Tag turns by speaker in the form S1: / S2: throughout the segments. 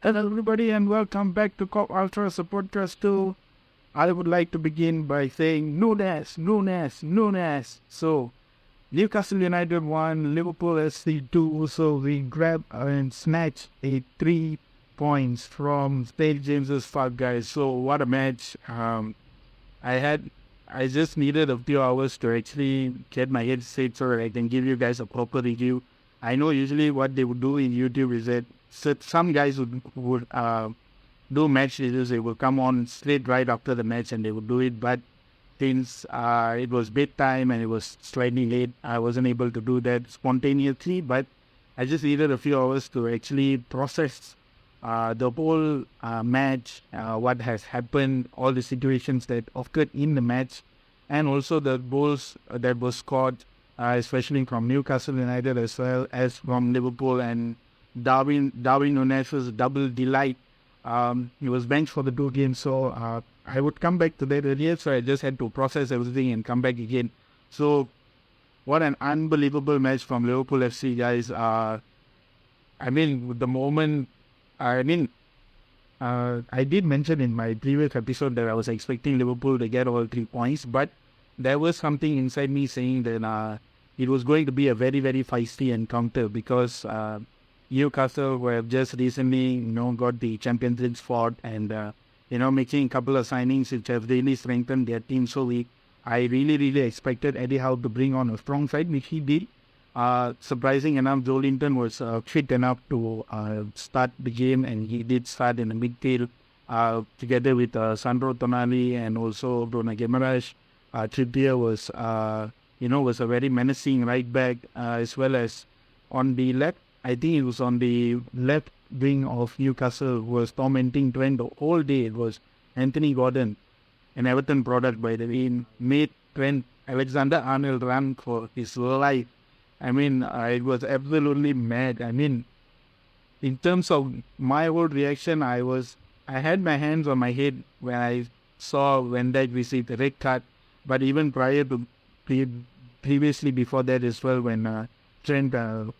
S1: Hello, everybody, and welcome back to Cop Ultra Podcast 2. I would like to begin by saying Nunes, Nunes, Nunes. So, Newcastle United won, Liverpool SC 2. So, we grabbed and snatched 3 points from St. James's Park, guys. So, what a match. I just needed a few hours to actually get my head straight so that I can give you guys a proper review. I know usually what they would do in YouTube is that some guys would do match reviews. They would come on straight right after the match and they would do it. But since it was bedtime and it was slightly late, I wasn't able to do that spontaneously. But I just needed a few hours to actually process the whole match, what has happened, all the situations that occurred in the match, and also the goals that were scored, especially from Newcastle United as well as from Liverpool, and Darwin Nunes' double delight. He was benched for the 2 games, so I would come back to that earlier, so I just had to process everything and come back again. So, what an unbelievable match from Liverpool FC, guys. With the moment, I did mention in my previous episode that I was expecting Liverpool to get all 3 points, but there was something inside me saying that it was going to be a very, very feisty encounter because Newcastle were just recently, got the Champions League spot and, making a couple of signings which have really strengthened their team. So I really, really expected Eddie Howe to bring on a strong side, which he did. Surprising enough, Joelinton was fit enough to start the game, and he did start in the midfield together with Sandro Tonali and also Bruno Guimaraes. Trippier was a very menacing right back, as well as on the left. I think it was on the left wing of Newcastle who was tormenting Trent the whole day. It was Anthony Gordon, an Everton product by the way, made Trent Alexander-Arnold run for his life. It was absolutely mad. In terms of my whole reaction, I had my hands on my head when I saw Van Dijk receive the red card. But even prior to previously before that as well, when Trent,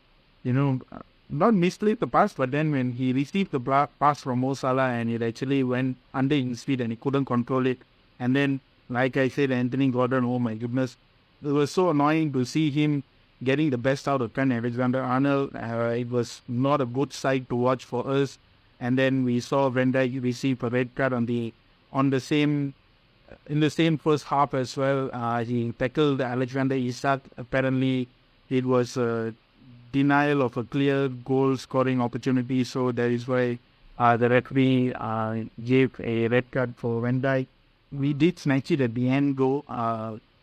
S1: not misled the pass, but then when he received the pass from Mo Salah and it actually went under his feet and he couldn't control it. And then, like I said, Anthony Gordon, oh my goodness, it was so annoying to see him getting the best out of Trent Alexander-Arnold. It was not a good sight to watch for us. And then we saw Van Dijk receive a red card in the same first half as well. He tackled Alexander Isak. Apparently, it was a denial of a clear goal-scoring opportunity. So that is why the referee gave a red card for Van Dijk. We did snatch it at the end, though.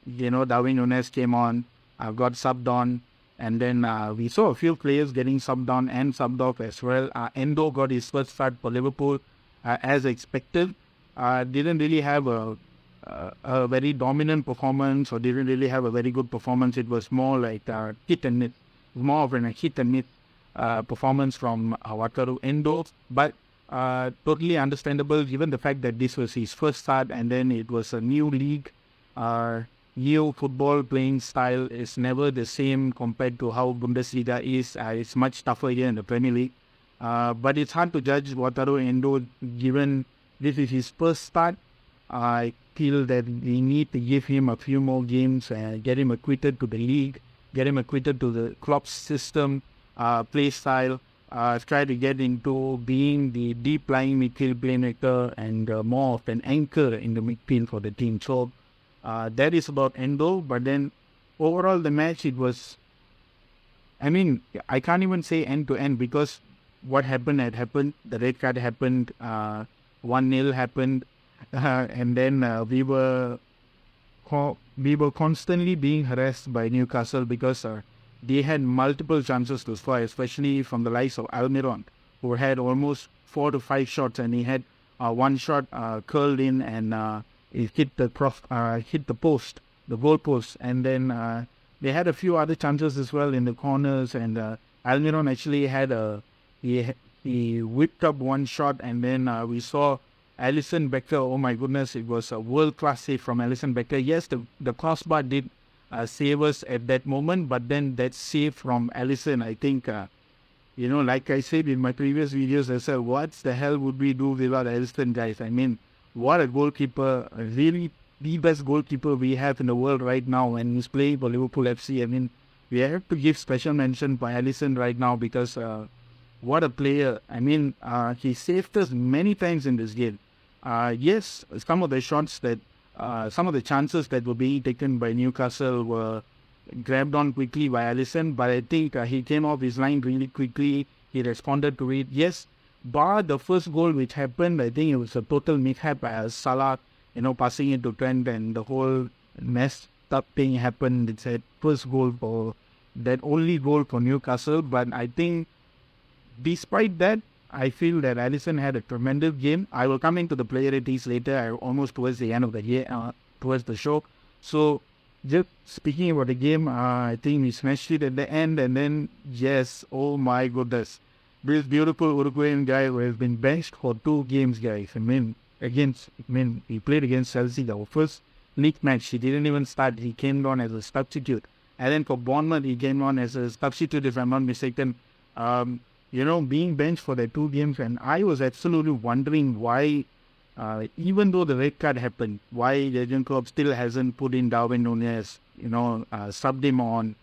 S1: Darwin Nunes came on, got subbed on, and then we saw a few players getting subbed on and subbed off as well. Endo got his first start for Liverpool as expected. Didn't really have a very dominant performance or didn't really have a very good performance. It was more like hit and miss, more of a hit and miss performance from Wataru Endo, but totally understandable given the fact that this was his first start and then it was a new league. New football playing style is never the same compared to how Bundesliga is. It's much tougher here in the Premier League. But it's hard to judge Wataru Endo given this is his first start. I feel that we need to give him a few more games and get him acquitted to the league, get him acquitted to the Klopp's system, play style, try to get into being the deep-lying midfield playmaker and more of an anchor in the midfield for the team. So that is about Endo, but then overall the match, it was, I can't even say end to end because what happened had happened. The red card happened, 1-0 happened, and then we were constantly being harassed by Newcastle because they had multiple chances to score, especially from the likes of Almiron, who had almost 4 to 5 shots, and he had one shot curled in and it hit the post, the goal post, and then they had a few other chances as well in the corners. And Almiron actually had he whipped up one shot, and then we saw Alisson Becker. Oh my goodness, it was a world-class save from Alisson Becker. Yes, the crossbar did save us at that moment, but then that save from Alisson, I think like I said in my previous videos as well, what the hell would we do without Alisson, guys? I mean, what a goalkeeper, really the best goalkeeper we have in the world right now, and he's playing for Liverpool FC. I mean, we have to give special mention by Alisson right now because what a player. I mean, he saved us many times in this game. Yes, some of the chances that were being taken by Newcastle were grabbed on quickly by Alisson, but I think he came off his line really quickly. He responded to it. Yes, bar the first goal which happened, I think it was a total mishap by Salah, passing it to Trent, and the whole messed up thing happened. It's a first goal for that only goal for Newcastle, but I think despite that, I feel that Alisson had a tremendous game. I will come into the player ratings later, almost towards the end of the year, towards the show. So, just speaking about the game, I think we smashed it at the end, and then, yes, oh my goodness. This beautiful Uruguayan guy who has been benched for 2 games, guys. He played against Chelsea, our first league match. He didn't even start. He came on as a substitute. And then for Bournemouth, he came on as a substitute, if I'm not mistaken. Being benched for the 2 games, and I was absolutely wondering why, even though the red card happened, why Jurgen Klopp still hasn't put in Darwin Núñez, subbed him on,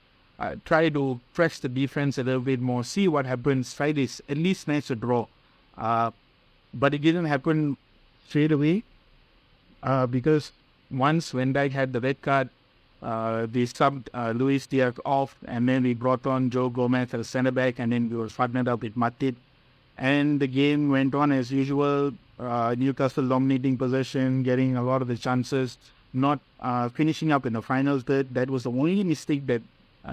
S1: try to press the defense a little bit more, see what happens, try this, at least snatch a draw. But it didn't happen straight away, because once Van Dijk had the red card, they subbed Luis Diaz off, and then we brought on Joe Gomez as centre back, and then we were partnered up with Matip. And the game went on as usual. Newcastle dominating possession, getting a lot of the chances, not finishing up in the final third. That was the only mistake that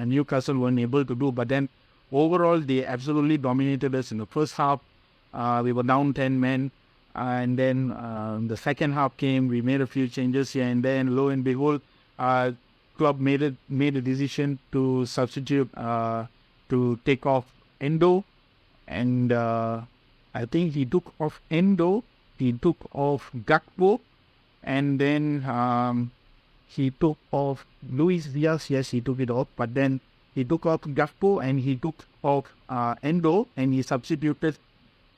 S1: Newcastle weren't able to do. But then overall, they absolutely dominated us in the first half. We were down 10 men. And then the second half came. We made a few changes here and there. And lo and behold, Klopp made a decision to substitute, to take off Endo. And I think he took off Endo, he took off Gakpo, and then he took off Luis Diaz. Yes, he took it off, but then he took off Gakpo and he took off Endo, and he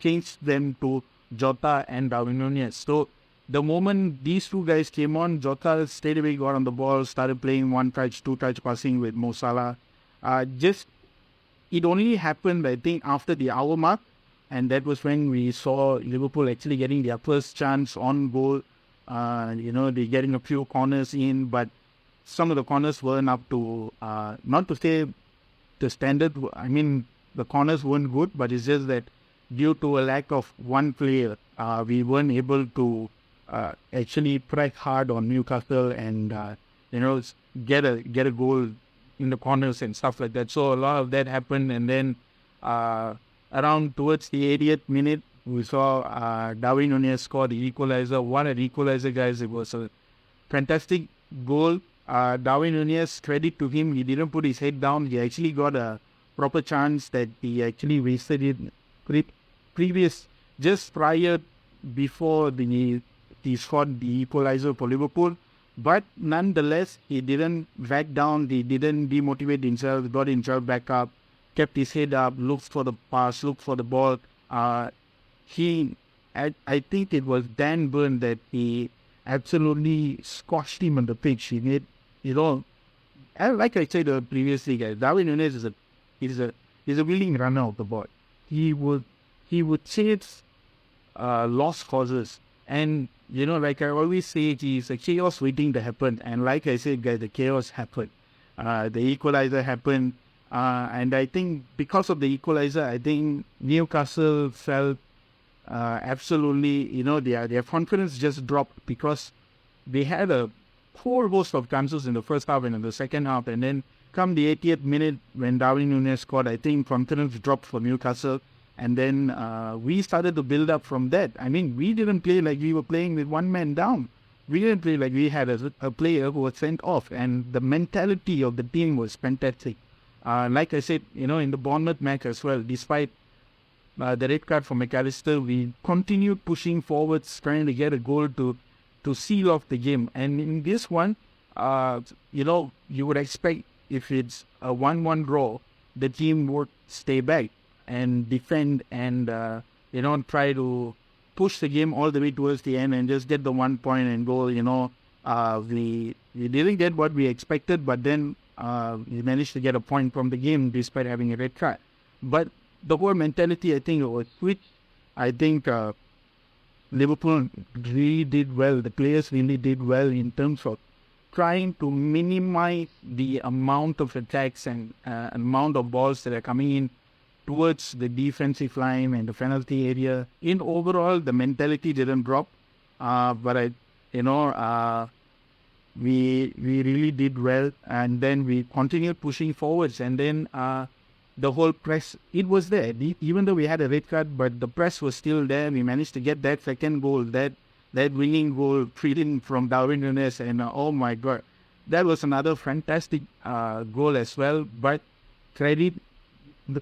S1: changed them to Jota and Darwin Núñez. So the moment these 2 guys came on, Jota straight away got on the ball, started playing 1-touch, 2-touch passing with Mo Salah. It only happened, I think, after the hour mark, and that was when we saw Liverpool actually getting their first chance on goal. They're getting a few corners in, but some of the corners weren't up to, not to say the standard. I mean, the corners weren't good, but it's just that due to a lack of one player, we weren't able to actually press hard on Newcastle and, get a goal in the corners and stuff like that. So a lot of that happened, and then around towards the 80th minute, we saw Darwin Núñez score the equalizer. What an equalizer, guys. It was a fantastic goal. Darwin Núñez, credit to him, he didn't put his head down. He actually got a proper chance that he actually wasted it just before he scored the equalizer for Liverpool. But nonetheless, he didn't back down, he didn't demotivate himself, got himself back up, kept his head up, looked for the pass, looked for the ball. I think it was Dan Burn that he absolutely squashed him on the pitch. He made, like I said previously, guys, Darwin Núñez is a willing runner of the ball. He would chase lost causes. And, like I always say, it's a chaos waiting to happen. And like I said, guys, the chaos happened. The equalizer happened. And I think because of the equalizer, I think Newcastle felt absolutely, their confidence just dropped because they had a whole host of chances in the first half and in the second half. And then come the 80th minute when Darwin Núñez scored, I think confidence dropped for Newcastle. And then we started to build up from that. I mean, we didn't play like we were playing with one man down. We didn't play like we had a player who was sent off. And the mentality of the team was fantastic. Like I said, in the Bournemouth match as well, despite the red card for McAllister, we continued pushing forwards, trying to get a goal to seal off the game. And in this one, you would expect if it's a 1-1 draw, the team would stay back. and defend and, try to push the game all the way towards the end and just get the 1 point and goal. We didn't get what we expected, but then we managed to get a point from the game despite having a red card. But the whole mentality, I think, was switched. I think Liverpool really did well. The players really did well in terms of trying to minimize the amount of attacks and amount of balls that are coming in towards the defensive line and the penalty area. In overall, the mentality didn't drop, but we really did well, and then we continued pushing forwards, and then the whole press, it was there. Even though we had a red card, but the press was still there. We managed to get that second goal, that winning goal, treating from Darwin Núñez, and oh my God, that was another fantastic goal as well. But credit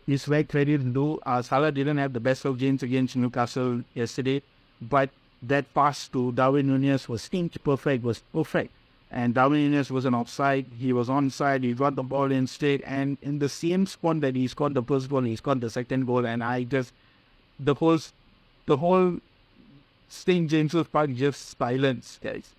S1: is where credit is due. Salah didn't have the best of games against Newcastle yesterday, but that pass to Darwin Núñez was inch perfect, And Darwin Núñez wasn't offside, he was onside, he got the ball in straight, and in the same spot that he scored the first goal, he scored the second goal, and the whole St. James's Park just silenced, guys.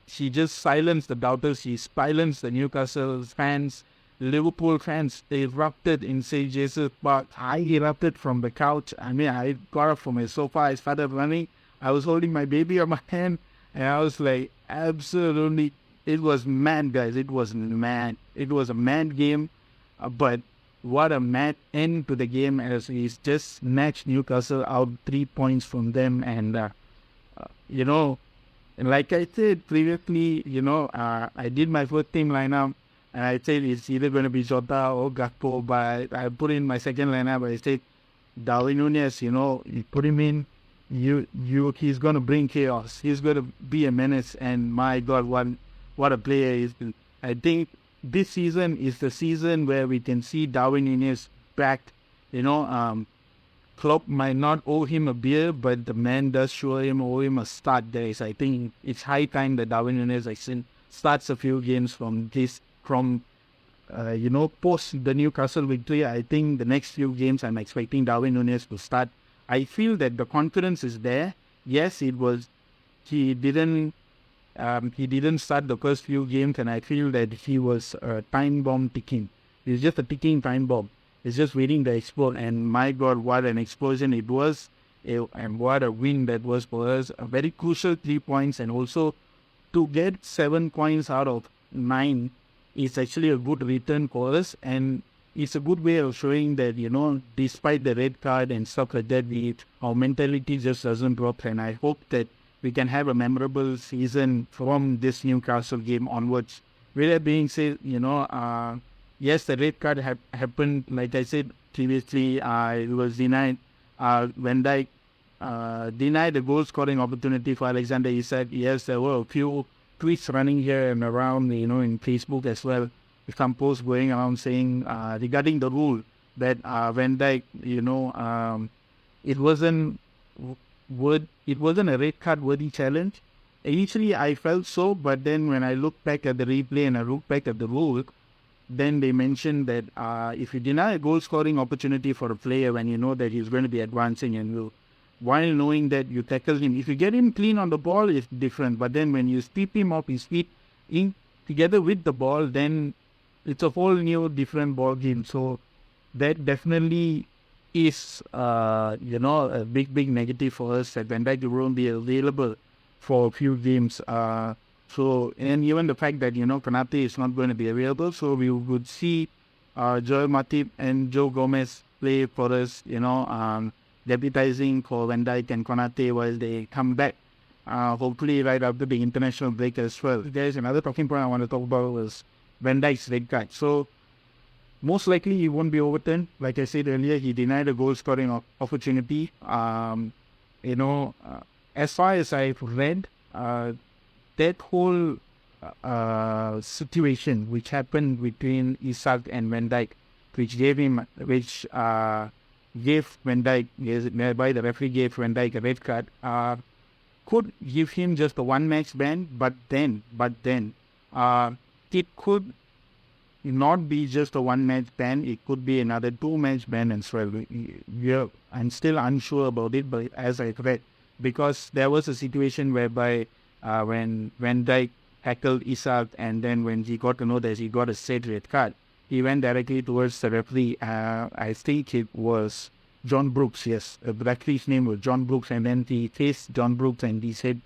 S1: She just silenced the doubters, she silenced the Newcastle fans, Liverpool fans. They erupted in St. James's Park. I erupted from the couch. I got up from my sofa, I started running, I was holding my baby on my hand, and I was like, absolutely, it was mad, guys. It was mad. It was a mad game, but what a mad end to the game as he's just snatched Newcastle out 3 points from them. And, like I said previously, I did my first team lineup, and I said it's either going to be Jota or Gakpo, but I put in my second lineup. I said, Darwin Núñez, you put him in, he's going to bring chaos. He's going to be a menace, and my God, what a player he is. I think this season is the season where we can see Darwin Núñez back. Klopp might not owe him a beer, but the man does owe him a start there. So I think it's high time that Darwin Núñez starts a few games post the Newcastle victory. I think the next few games I'm expecting Darwin Núñez to start. I feel that the confidence is there. Yes, he didn't start the first few games, and I feel that he was a time bomb ticking. It's just a ticking time bomb. It's just waiting to explode, and my God, what an explosion it was, and what a win that was for us. A very crucial 3 points, and also to get 7 points out of 9 is actually a good return for us, and it's a good way of showing that, despite the red card and stuff like that, our mentality just doesn't drop, and I hope that we can have a memorable season from this Newcastle game onwards. With that being said, yes, the red card happened, like I said previously, it was denied. Van Dijk denied the goal-scoring opportunity for Alexander Isak. Yes, there were a few tweets running here and around, in Facebook as well. Some posts going around saying regarding the rule that Van Dijk, it wasn't a red card worthy challenge. Initially, I felt so, but then when I looked back at the replay and I looked back at the rule, then they mentioned that if you deny a goal-scoring opportunity for a player when you know that he's going to be advancing, and while knowing that you tackle him, if you get him clean on the ball, it's different. But then when you sweep him off his feet together with the ball, then it's a whole new different ball game. So that definitely is a big negative for us, that Van Dijk won't be available for a few games. And even the fact that Konate is not going to be available, so we would see Joel Matip and Joe Gomez play for us, deputizing for Van Dijk and Konate while they come back, hopefully right after the international break as well. There's another talking point I want to talk about was Van Dijk's red card. So most likely he won't be overturned. Like I said earlier, he denied a goal-scoring opportunity. As far as I've read, that whole situation which happened between Isak and Van Dijk, which gave Van Dijk, whereby the referee gave Van Dijk a red card, could give him just a 1 match ban, but then it could not be just a 1-match ban. It could be another 2-match ban as well. I'm still unsure about it, but as I read, because there was a situation whereby when Van Dijk tackled Isak, and then when he got to know that he got a straight red card, he went directly towards the referee. I think it was John Brooks, yes. The referee's name was John Brooks, and then he faced John Brooks and he said,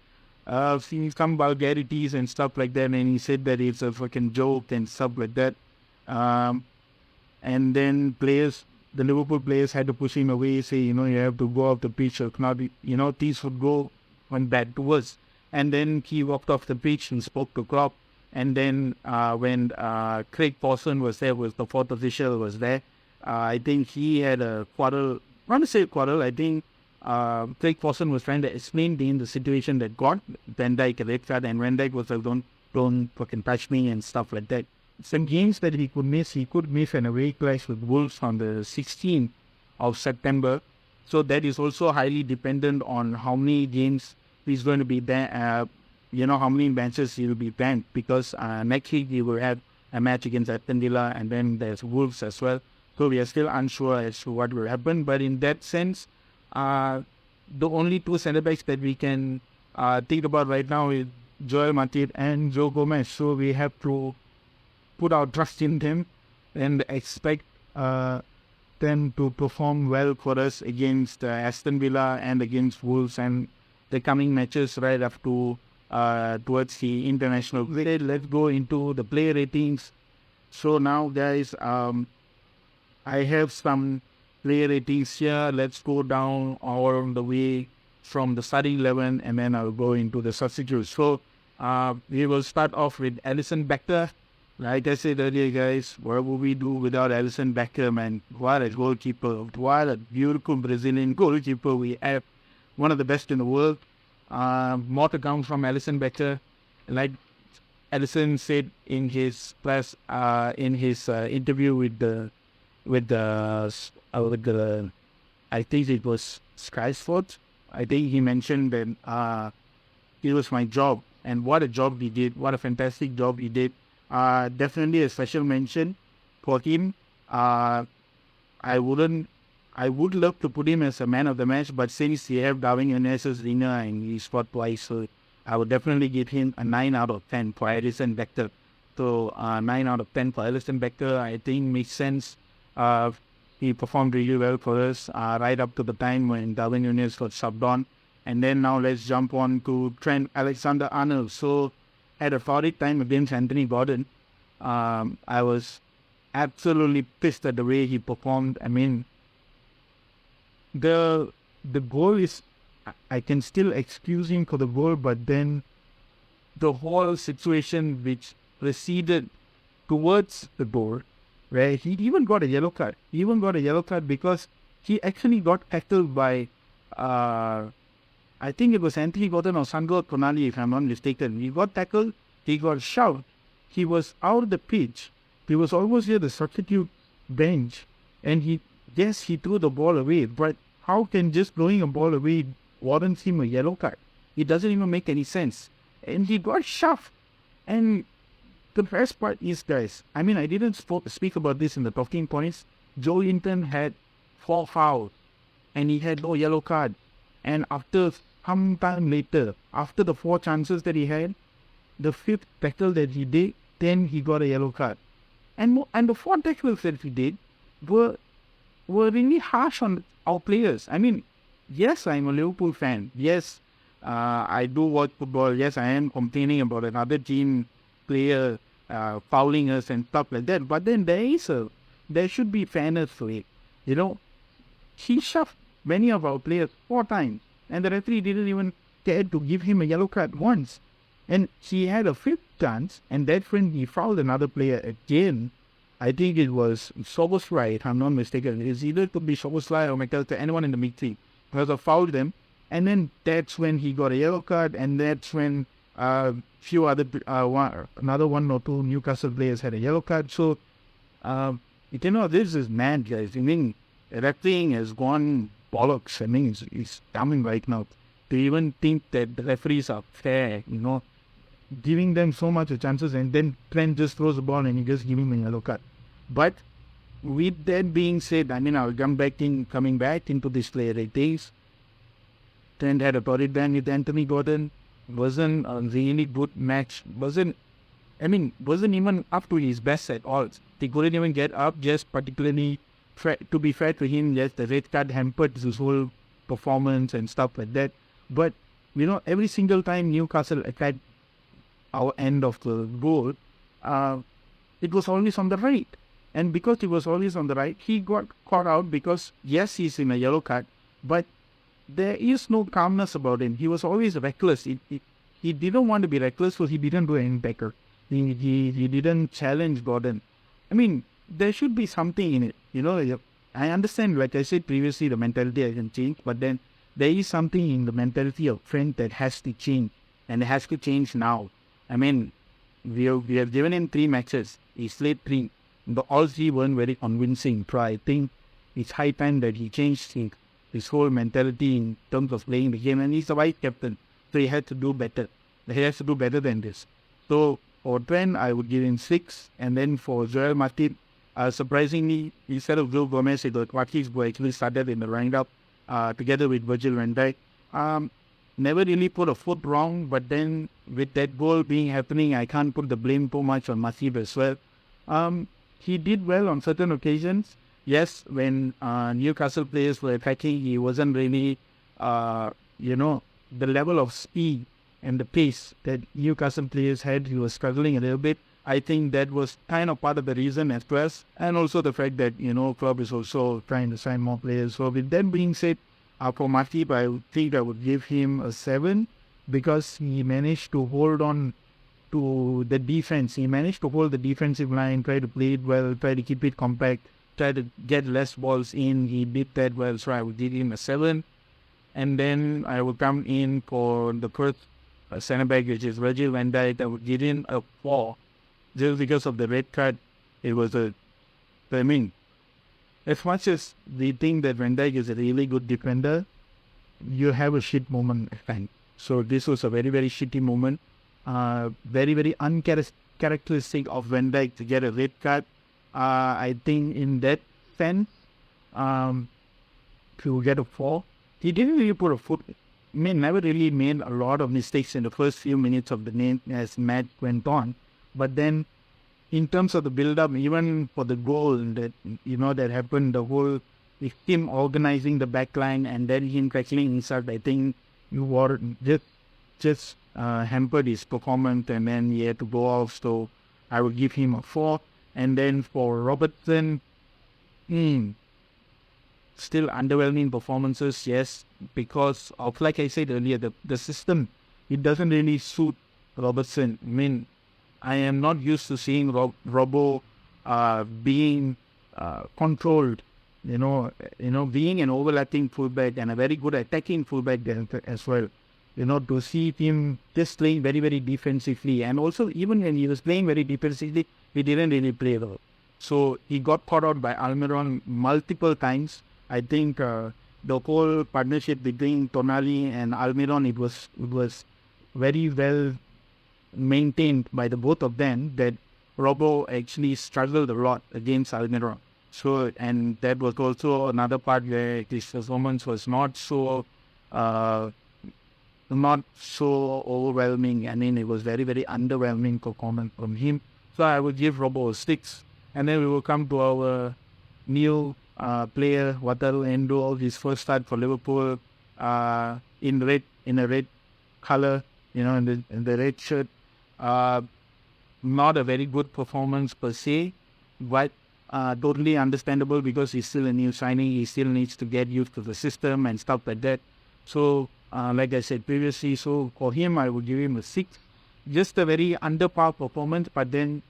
S1: seen some vulgarities and stuff like that, and he said that it's a fucking joke and stuff like that. And then the Liverpool players had to push him away, say, you have to go off the pitch, or not, things would go one bad to worse. And then he walked off the pitch and spoke to Klopp. And then when Craig Pawson was there, was the fourth official was there, I think he had a quarrel. I want to say quarrel. I think Craig Pawson was trying to explain to him the situation that got Van Dijk a red card, and Van Dijk was like, don't fucking touch me and stuff like that. Some games that he could miss an away clash with Wolves on the 16th of September. So that is also highly dependent on how many games he's going to be banned, how many matches he will be banned, because next week he will have a match against Aston Villa, and then there's Wolves as well. So we are still unsure as to what will happen. But in that sense, the only two centre-backs that we can think about right now is Joel Matip and Joe Gomez. So we have to put our trust in them and expect them to perform well for us against Aston Villa and against Wolves and the coming matches right up to towards the international break. Let's go into the player ratings. So now, guys, I have some player ratings here. Let's go down all the way from the starting 11, and then I'll go into the substitutes. So we will start off with Alisson Becker. Like I said earlier, guys, what would we do without Alisson Becker, man? What a goalkeeper. What a beautiful Brazilian goalkeeper we have. One of the best in the world. More to come from Alisson Becker. Like Alisson said in his interview with the I think it was Sky Sports. I think he mentioned that it was my job, and what a job he did. What a fantastic job he did. Definitely a special mention for him. I would love to put him as a man of the match, but since he have Darwin Nunez's winner and he scored twice, so I would definitely give him a 9 out of 10 for Alisson Becker. So 9 out of 10 for Alisson Becker, I think makes sense. He performed really well for us right up to the time when Darwin Nunez got subbed on. And then now let's jump on to Trent Alexander-Arnold. So had a horrid time against Anthony Gordon. I was absolutely pissed at the way he performed. I mean, the goal is, I can still excuse him for the goal, but then the whole situation which proceeded towards the goal, where he even got a yellow card. He even got a yellow card because he actually got tackled by, I think it was Anthony Gordon or Sandro Tonali, if I'm not mistaken. He got tackled, he got shoved, he was out of the pitch, he was almost near the substitute bench, and he threw the ball away, but how can just throwing a ball away warrant him a yellow card? It doesn't even make any sense. And he got shoved. And the best part is, guys, I mean, I didn't speak about this in the talking points. Joe Linton had 4 fouls, and he had no yellow card. And after some time later, after the 4 chances that he had, the 5th tackle that he did, then he got a yellow card. And the 4 tackles that he did were really harsh on our players. I mean, yes, I'm a Liverpool fan. Yes, I do watch football. Yes, I am complaining about another team player fouling us and stuff like that. But then there should be fairness to it. He shoved many of our players 4 times, and the referee didn't even care to give him a yellow card once. And he had a 5th chance, and that's when he fouled another player again. I think it was Szoboszlai, if I'm not mistaken. It's either to be Szoboszlai or McAllister, anyone in the midfield. Because I fouled them, and then that's when he got a yellow card, and that's when few other another 1 or 2 Newcastle players had a yellow card. So this is mad, guys. I mean, refereeing has gone bollocks. I mean, it's coming right now. To even think that the referees are fair, giving them so much of chances, and then Trent just throws the ball and he just give him a yellow card. But with that being said, I mean, I'll coming back into this player. I think Trent had a torrid ban with Anthony Gordon. Wasn't a really good match. Wasn't even up to his best at all. He couldn't even get up, just particularly, to be fair to him, yes, the red card hampered his whole performance and stuff like that. But, every single time Newcastle attacked our end of the goal, it was always on the right. And because he was always on the right, he got caught out because, yes, he's in a yellow card, but there is no calmness about him. He was always reckless. He didn't want to be reckless, so he didn't do any better. He didn't challenge Gordon. I mean, there should be something in it. I understand, like I said previously, the mentality hasn't changed, but then there is something in the mentality of Trent that has to change, and it has to change now. I mean, we have given him 3 matches. He's played 3. All 3 weren't very convincing. So I think it's high time that he changed his whole mentality in terms of playing the game. And he's the vice captain, so he had to do better. He has to do better than this. So for Trent, I would give him 6. And then for Joel Matip, surprisingly, instead of Joe Gomez, it was Watkins who actually started in the roundup together with Virgil van Dijk. Never really put a foot wrong, but then with that goal happening, I can't put the blame too much on Matip as well. He did well on certain occasions. Yes, when Newcastle players were attacking, he wasn't really, the level of speed and the pace that Newcastle players had. He was struggling a little bit. I think that was kind of part of the reason as well. And also the fact that, club is also trying to sign more players. So with that being said, for Matip, I think I would give him a 7 because he managed to hold on to the defense. He managed to hold the defensive line, try to play it well, try to keep it compact, try to get less balls in. He did that well, so I would give him a 7. And then I would come in for the first centre back, which is Virgil van Dijk. I would give him a 4 just because of the red card. It was as much as we think that Van Dijk is a really good defender, you have a shit moment at times. So this was a very, very shitty moment. Very, very uncharacteristic of Van Dijk to get a red card. I think in that sense, to get a 4, he didn't really put a foot. Never really made a lot of mistakes in the first few minutes of the game as match went on. But then, in terms of the build-up, even for the goal that that happened, the whole him organizing the back line and then him tackling inside, I think just hampered his performance, and then he had to go off. So I would give him a 4. And then for Robertson, still underwhelming performances, yes, because of, like I said earlier, the system, it doesn't really suit Robertson. I am not used to seeing Robbo being controlled, being an overlapping fullback and a very good attacking fullback as well. To see him just playing very, very defensively. And also, even when he was playing very defensively, he didn't really play well. So he got caught out by Almiron multiple times. I think the whole partnership between Tonali and Almiron, it was very well maintained by the both of them, that Robbo actually struggled a lot against Almiron. So, and that was also another part where his performance was not so overwhelming. It was very, very underwhelming performance from him. So I would give Robbo a 6. And then we will come to our new player, Wataru Endo, his first start for Liverpool, in a red color, in the red shirt. Not a very good performance per se, but totally understandable because he's still a new signing. He still needs to get used to the system and stuff like that. So, like I said previously, so for him, I would give him a 6. Just a very under par performance, but then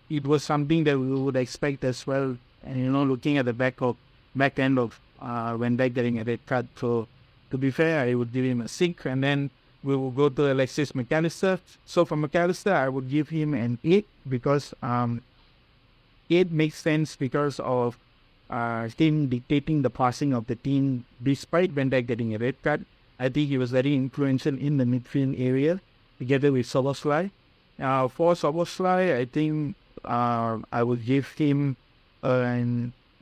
S1: it was something that we would expect as well. And, looking at the back end of Van Dijk getting a red card. So, to be fair, I would give him a 6. And then we will go to Alexis McAllister. So for McAllister, I would give him an 8 because 8 makes sense because of him dictating the passing of the team despite Van Dijk getting a red card. I think he was very influential in the midfield area together with Szoboszlai. For Soboslai, I think I would give him a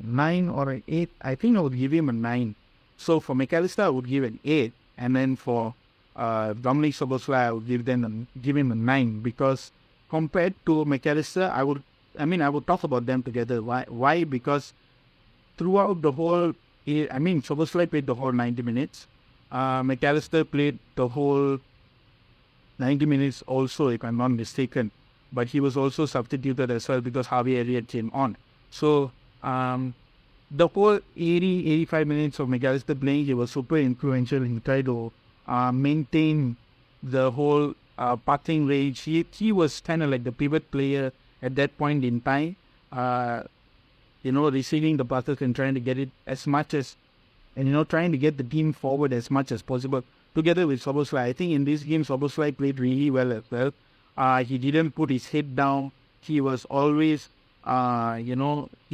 S1: 9 or an 8. I think I would give him a 9. So for McAllister, I would give an 8. And then for Dominic Soboslai, I would give him a 9, because compared to McAllister, I would talk about them together. Why? Because throughout the whole, Soboslai played the whole 90 minutes. McAllister played the whole 90 minutes also, if I'm not mistaken. But he was also substituted as well because Harvey Elliott came on. So the whole 85 minutes of McAllister playing, he was super influential. He tried to maintain the whole passing range. He was kind of like the pivot player at that point in time. Receiving the passes and trying to get it as much as, and trying to get the team forward as much as possible. Together with Soboslai, I think in this game Soboslai played really well as well. He didn't put his head down. He was always, he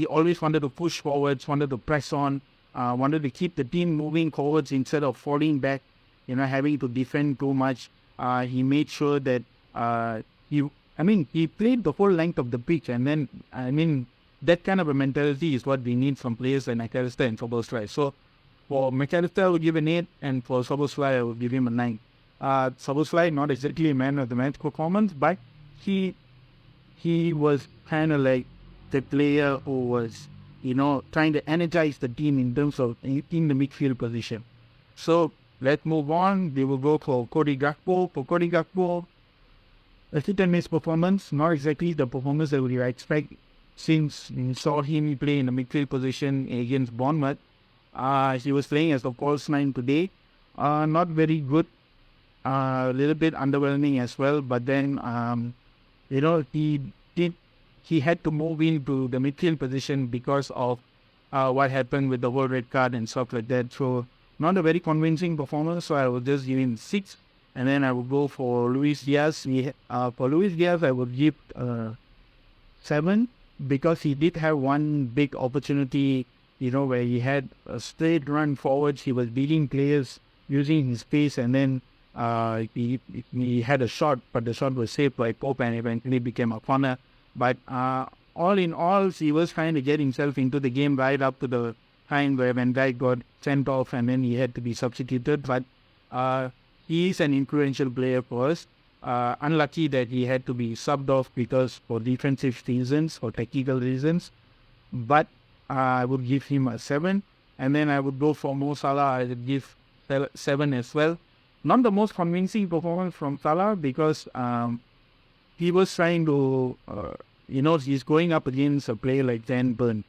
S1: always wanted to push forwards, wanted to press on, wanted to keep the team moving forwards instead of falling back, having to defend too much. He made sure that he played the whole length of the pitch, and then, that kind of a mentality is what we need from players like McAllister and Soboslai. So for McAllister, I would give an 8, and for Soboslai, I would give him a 9. Soboslai, not exactly a man of the match performance, but he was kind of like the player who was, trying to energize the team in terms of in the midfield position. So let's move on. We will go for Cody Gakpo. For Cody Gakpo, a hit and miss performance, not exactly the performance that we expect since we saw him play in the midfield position against Bournemouth. He was playing as the false 9 today. Not very good. A little bit underwhelming as well. But then, he had to move into the midfield position because of what happened with the whole red card and stuff like that. So not a very convincing performance. So I will just give him 6. And then I will go for Luis Diaz. For Luis Diaz, I would give 7, because he did have one big opportunity, where he had a straight run forwards. He was beating players using his pace, and then he had a shot, but the shot was saved by Pope and eventually became a corner. But all in all, he was trying to get himself into the game right up to the time where Van Dijk got sent off and then he had to be substituted. But he is an influential player for us. Unlucky that he had to be subbed off because for defensive reasons or technical reasons. But I would give him a 7. And then I would go for Mo Salah. I would give 7 as well. Not the most convincing performance from Salah because he was trying to, he's going up against a player like Dan Burn,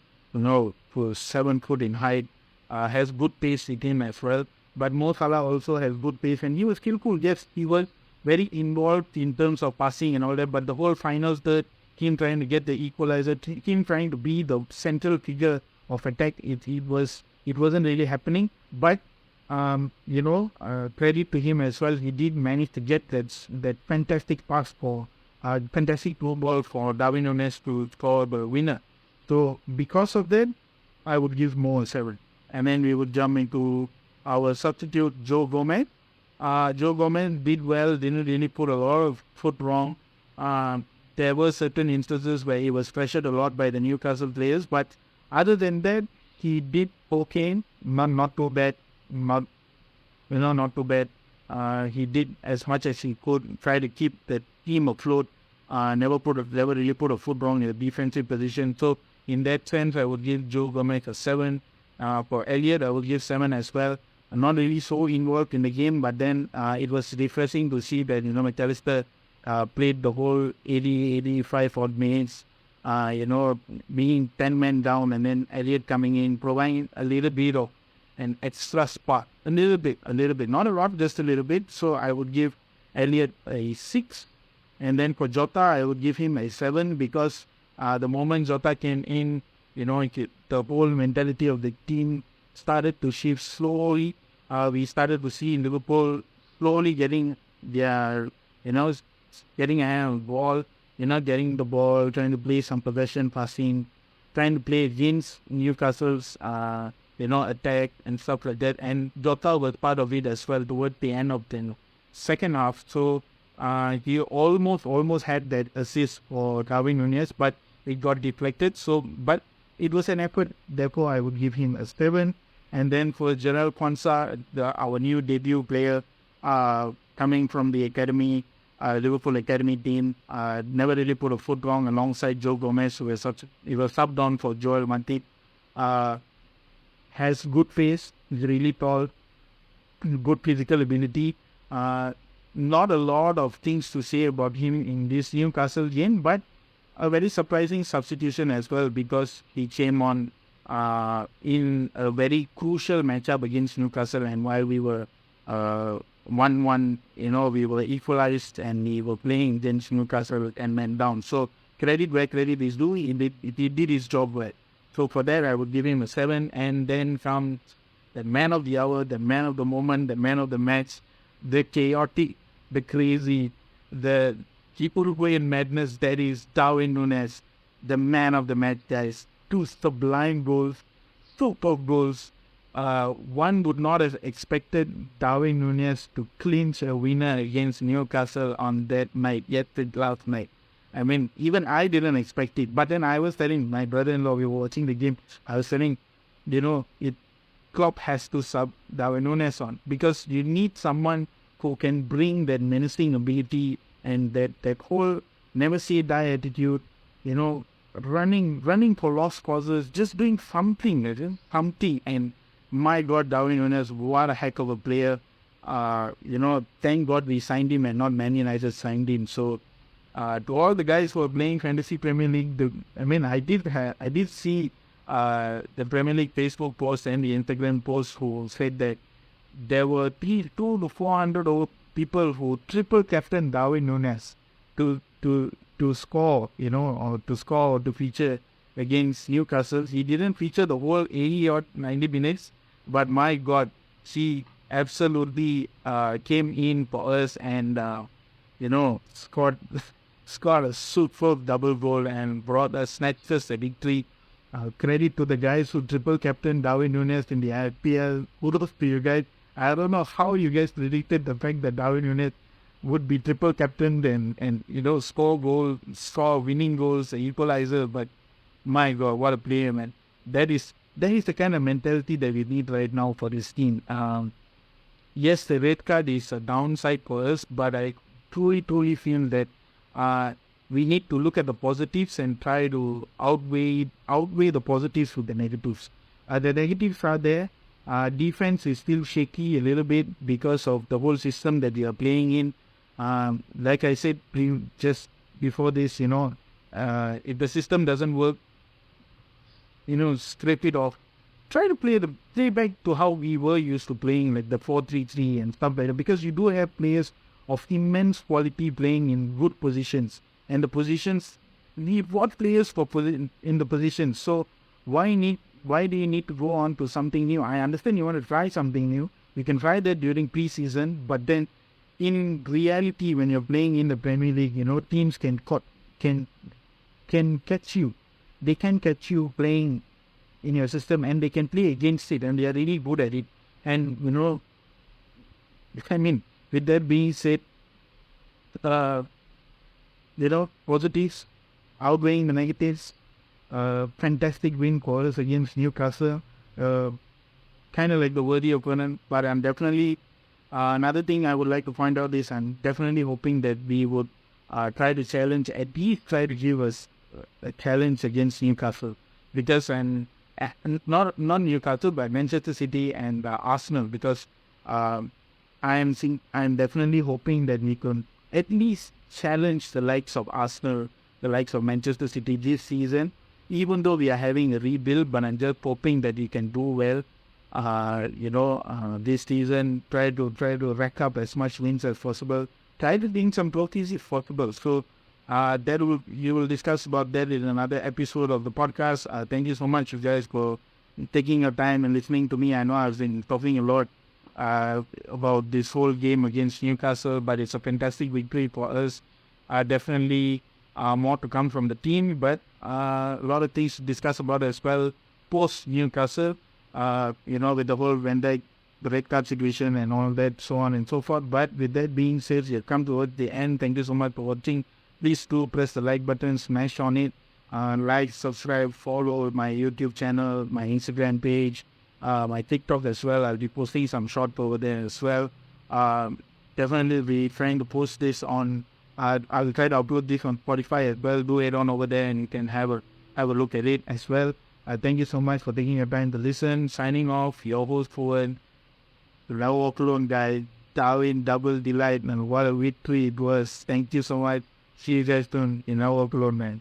S1: who's 7 foot in height, has good pace with him as well. But Mo Salah also has good pace and he was skillful. Yes, he was very involved in terms of passing and all that, but the whole final third, him trying to get the equalizer, him trying to be the central figure of attack, it wasn't really happening. But credit to him as well. He did manage to get that fantastic pass for fantastic through ball for Darwin Núñez to score the winner. So because of that, I would give Mo a 7. And then we would jump into our substitute Joe Gomez. Joe Gomez did well, didn't really put a lot of foot wrong. There were certain instances where he was pressured a lot by the Newcastle players, but other than that, he did okay, not too bad, not too bad. He did as much as he could, try to keep the team afloat. Never really put a foot wrong in the defensive position. So in that sense, I would give Joe Gomez a 7. For Elliott, I would give 7 as well. Not really so involved in the game, but then it was refreshing to see that McAllister played the whole 85 odd minutes, being 10 men down, and then Elliott coming in, providing a little bit of an extra spark, a little bit, not a lot, just a little bit. So I would give Elliott a 6, and then for Jota, I would give him a 7 because the moment Jota came in, the whole mentality of the team started to shift slowly. We started to see Liverpool slowly getting their, getting a hand on the ball, getting the ball, trying to play some possession passing, trying to play against Newcastle's, attack and stuff like that. And Jota was part of it as well towards the end of the second half. So He almost had that assist for Darwin Nunez, but it got deflected. So, but it was an effort. Therefore, I would give him a 7. And then for Gerald Kwanzaa, our new debut player, coming from the academy, Liverpool academy team, never really put a foot wrong alongside Joe Gomez, who was subbed on for Joel Matip. Has good face, is really tall, good physical ability. Not a lot of things to say about him in this Newcastle game, but a very surprising substitution as well, because he came on in a very crucial matchup against Newcastle, and while we were 1-1, we were equalized and we were playing against Newcastle and went down. So credit where credit is due. He did his job well. So for that, I would give him a 7. And then comes the man of the hour, the man of the moment, the man of the match, the chaotic, the crazy, the Uruguayan madness that is Darwin Nunez, the man of the match, guys. 2 sublime goals, superb goals. One would not have expected Darwin Nunez to clinch a winner against Newcastle on that night, last night. I mean, even I didn't expect it. But then I was telling my brother-in-law, we were watching the game, I was telling, Klopp has to sub Darwin Nunez on, because you need someone who can bring that menacing ability and that whole never say die attitude, running for lost causes, just doing something. And my God, Darwin Nunez, what a heck of a player. Thank God we signed him and not Man United signed him. So to all the guys who are playing Fantasy Premier League, I did see the Premier League Facebook post and the Instagram post who said that there were 200 to 400 people who triple captain Darwin Nunez to score, or to feature against Newcastle. He didn't feature the whole 80 or 90 minutes, but my God, she absolutely came in for us and scored a superb double goal and snatched us a victory. Credit to the guys who triple captain Darwin Nunez in the IPL. Kudos to you guys. I don't know how you guys predicted the fact that Darwin Nunez would be triple captained and score winning goals, an equalizer. But my God, what a player, man! That is the kind of mentality that we need right now for this team. Yes, the red card is a downside for us, but I truly feel that we need to look at the positives and try to outweigh the positives with the negatives. The negatives are there. Defense is still shaky a little bit because of the whole system that we are playing in. Like I said just before this, if the system doesn't work, scrape it off. Try to play back to how we were used to playing, like the 4-3-3 and stuff like that, because you do have players of immense quality playing in good positions, and the positions need what players in the positions. So why do you need to go on to something new? I understand you want to try something new. You can try that during pre-season, but then in reality, when you're playing in the Premier League, teams can catch you. They can catch you playing in your system, and they can play against it, and they are really good at it. And with that being said, positives outweighing the negatives. Fantastic win for us against Newcastle. Kind of like the worthy opponent, but I'm definitely another thing I would like to point out is I'm definitely hoping that we would try to challenge, at least try to give us a challenge against Newcastle, because not Newcastle, but Manchester City and Arsenal, because I'm definitely hoping that we can at least challenge the likes of Arsenal, the likes of Manchester City this season. Even though we are having a rebuild, but I'm just hoping that we can do well. This season, try to rack up as much wins as possible. Try to win some trophies if possible. So you will discuss about that in another episode of the podcast. Thank you so much, you guys, for taking your time and listening to me. I know I've been talking a lot about this whole game against Newcastle, but it's a fantastic victory for us. Definitely more to come from the team, but a lot of things to discuss about as well post Newcastle. With the whole Van Dijk the red card situation and all that, so on and so forth. But with that being said, we have come towards the end. Thank you so much for watching. Please do press the like button, smash on it, like, subscribe, follow my YouTube channel, my Instagram page, my TikTok as well. I'll be posting some short over there as well. Definitely be trying to post this on. I'll try to upload this on Spotify as well. Do it on over there, and you can have a look at it as well. Thank you so much for taking your time to listen. Signing off, your host Poovan. Now walk alone, guys. Darwin, double delight, and what a victory it was. Thank you so much. See you guys soon in Now Walk Alone, man.